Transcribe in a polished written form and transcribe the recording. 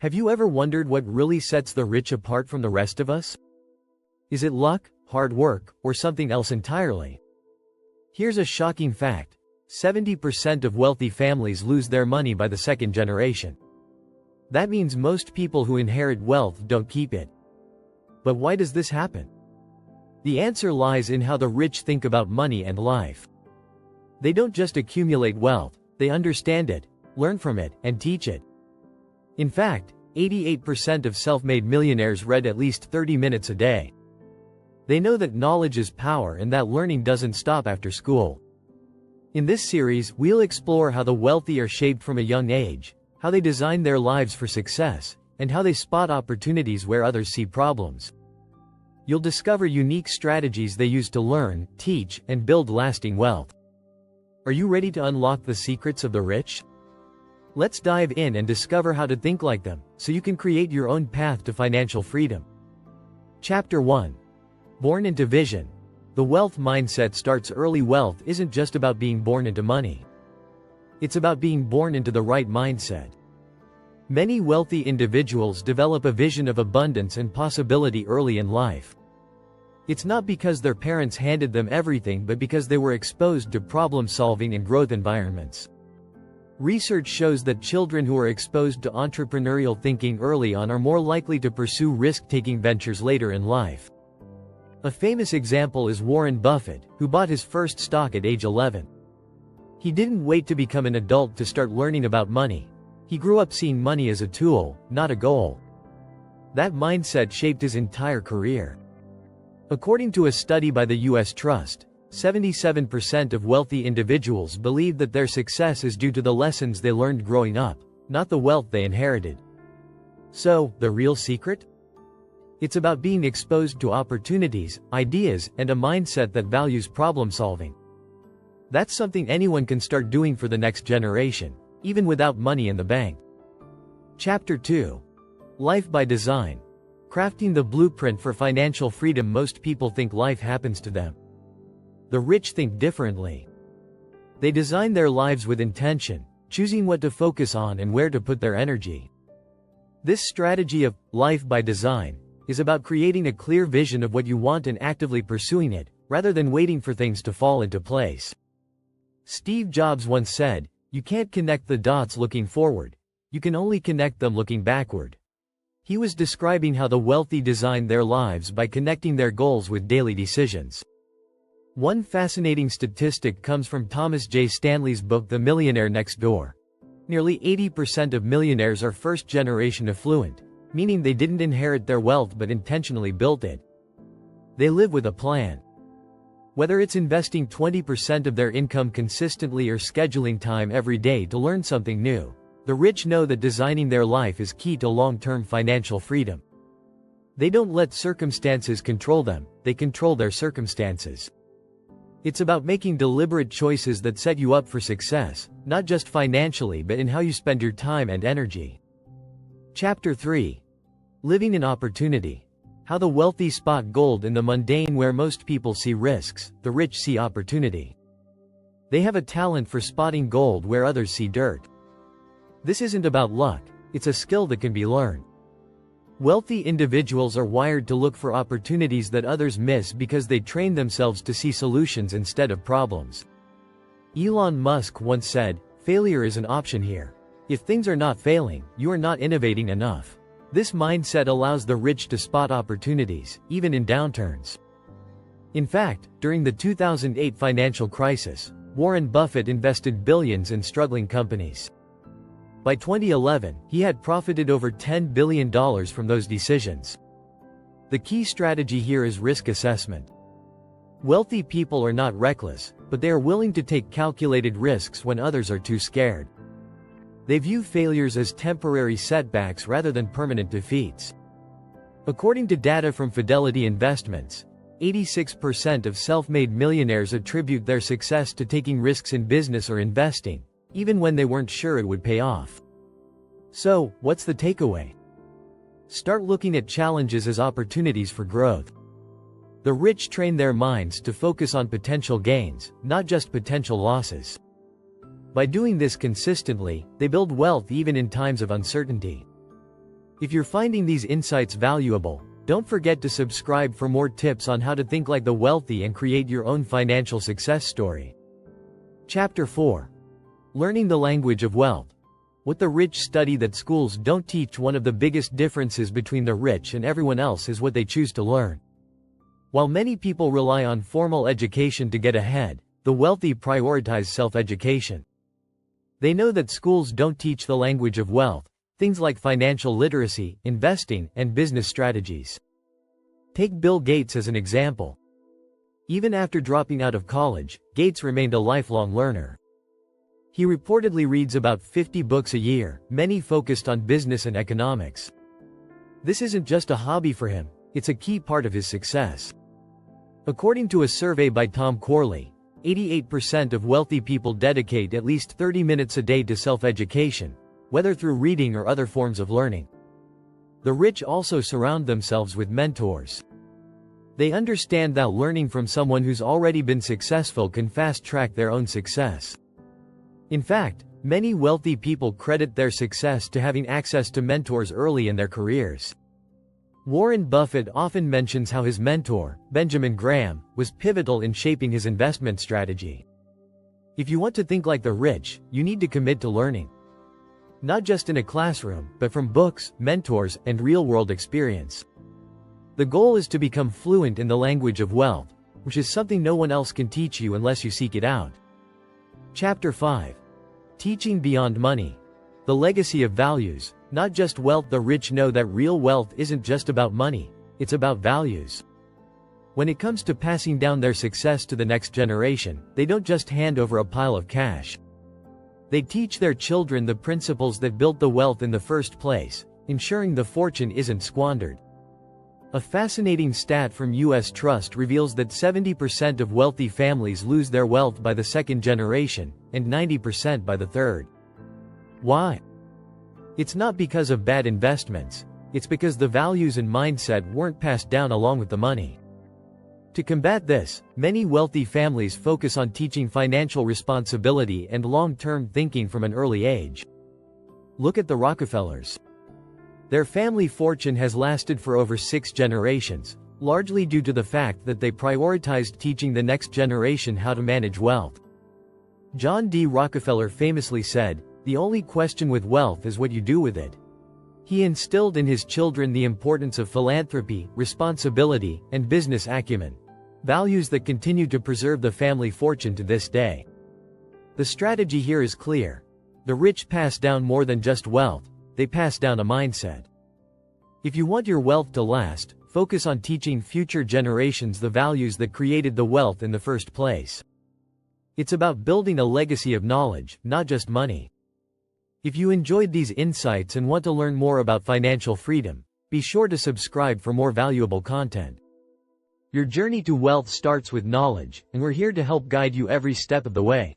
Have you ever wondered what really sets the rich apart from the rest of us? Is it luck, hard work, or something else entirely? Here's a shocking fact. 70% of wealthy families lose their money by the second generation. That means most people who inherit wealth don't keep it. But why does this happen? The answer lies in how the rich think about money and life. They don't just accumulate wealth, they understand it, learn from it, and teach it. In fact, 88% of self-made millionaires read at least 30 minutes a day. They know that knowledge is power and that learning doesn't stop after school. In this series, we'll explore how the wealthy are shaped from a young age, how they design their lives for success, and how they spot opportunities where others see problems. You'll discover unique strategies they use to learn, teach, and build lasting wealth. Are you ready to unlock the secrets of the rich? Let's dive in and discover how to think like them, so you can create your own path to financial freedom. Chapter 1. Born into Vision. The wealth mindset starts early. Wealth isn't just about being born into money. It's about being born into the right mindset. Many wealthy individuals develop a vision of abundance and possibility early in life. It's not because their parents handed them everything, but because they were exposed to problem-solving and growth environments. Research shows that children who are exposed to entrepreneurial thinking early on are more likely to pursue risk-taking ventures later in life. A famous example is Warren Buffett, who bought his first stock at age 11. He didn't wait to become an adult to start learning about money. He grew up seeing money as a tool, not a goal. That mindset shaped his entire career. According to a study by the U.S. Trust, 77% of wealthy individuals believe that their success is due to the lessons they learned growing up, not the wealth they inherited. So, the real secret? It's about being exposed to opportunities, ideas, and a mindset that values problem solving. That's something anyone can start doing for the next generation, even without money in the bank. Chapter 2. Life by Design. Crafting the blueprint for financial freedom. Most people think life happens to them. The rich think differently. They design their lives with intention, choosing what to focus on and where to put their energy. This strategy of life by design is about creating a clear vision of what you want and actively pursuing it, rather than waiting for things to fall into place. Steve Jobs once said, "You can't connect the dots looking forward. You can only connect them looking backward." He was describing how the wealthy design their lives by connecting their goals with daily decisions. One fascinating statistic comes from Thomas J. Stanley's book The Millionaire Next Door. Nearly 80% of millionaires are first-generation affluent, meaning they didn't inherit their wealth but intentionally built it. They live with a plan. Whether it's investing 20% of their income consistently or scheduling time every day to learn something new, the rich know that designing their life is key to long-term financial freedom. They don't let circumstances control them, they control their circumstances. It's about making deliberate choices that set you up for success, not just financially but in how you spend your time and energy. Chapter 3. Living in Opportunity. How the wealthy spot gold in the mundane. Where most people see risks, the rich see opportunity. They have a talent for spotting gold where others see dirt. This isn't about luck, it's a skill that can be learned. Wealthy individuals are wired to look for opportunities that others miss because they train themselves to see solutions instead of problems. Elon Musk once said, "Failure is an option here. If things are not failing, you are not innovating enough." This mindset allows the rich to spot opportunities, even in downturns. In fact, during the 2008 financial crisis, Warren Buffett invested billions in struggling companies. By 2011, he had profited over $10 billion from those decisions. The key strategy here is risk assessment. Wealthy people are not reckless, but they are willing to take calculated risks when others are too scared. They view failures as temporary setbacks rather than permanent defeats. According to data from Fidelity Investments, 86% of self-made millionaires attribute their success to taking risks in business or investing, even when they weren't sure it would pay off. So, what's the takeaway? Start looking at challenges as opportunities for growth. The rich train their minds to focus on potential gains, not just potential losses. By doing this consistently, they build wealth even in times of uncertainty. If you're finding these insights valuable, don't forget to subscribe for more tips on how to think like the wealthy and create your own financial success story. Chapter 4. Learning the language of wealth. What the rich study that schools don't teach. One of the biggest differences between the rich and everyone else is what they choose to learn. While many people rely on formal education to get ahead, the wealthy prioritize self-education. They know that schools don't teach the language of wealth, things like financial literacy, investing, and business strategies. Take Bill Gates as an example. Even after dropping out of college, Gates remained a lifelong learner. He reportedly reads about 50 books a year, many focused on business and economics. This isn't just a hobby for him, it's a key part of his success. According to a survey by Tom Corley, 88% of wealthy people dedicate at least 30 minutes a day to self-education, whether through reading or other forms of learning. The rich also surround themselves with mentors. They understand that learning from someone who's already been successful can fast-track their own success. In fact, many wealthy people credit their success to having access to mentors early in their careers. Warren Buffett often mentions how his mentor, Benjamin Graham, was pivotal in shaping his investment strategy. If you want to think like the rich, you need to commit to learning. Not just in a classroom, but from books, mentors, and real-world experience. The goal is to become fluent in the language of wealth, which is something no one else can teach you unless you seek it out. Chapter 5. Teaching beyond money. The legacy of values, not just wealth. The rich know that real wealth isn't just about money, it's about values. When it comes to passing down their success to the next generation, they don't just hand over a pile of cash. They teach their children the principles that built the wealth in the first place, ensuring the fortune isn't squandered. A fascinating stat from U.S. Trust reveals that 70% of wealthy families lose their wealth by the second generation, and 90% by the third. Why? It's not because of bad investments, it's because the values and mindset weren't passed down along with the money. To combat this, many wealthy families focus on teaching financial responsibility and long-term thinking from an early age. Look at the Rockefellers. Their family fortune has lasted for over 6 generations, largely due to the fact that they prioritized teaching the next generation how to manage wealth. John D. Rockefeller famously said, "The only question with wealth is what you do with it." He instilled in his children the importance of philanthropy, responsibility, and business acumen, values that continue to preserve the family fortune to this day. The strategy here is clear. The rich pass down more than just wealth, they pass down a mindset. If you want your wealth to last, focus on teaching future generations the values that created the wealth in the first place. It's about building a legacy of knowledge, not just money. If you enjoyed these insights and want to learn more about financial freedom, be sure to subscribe for more valuable content. Your journey to wealth starts with knowledge, and we're here to help guide you every step of the way.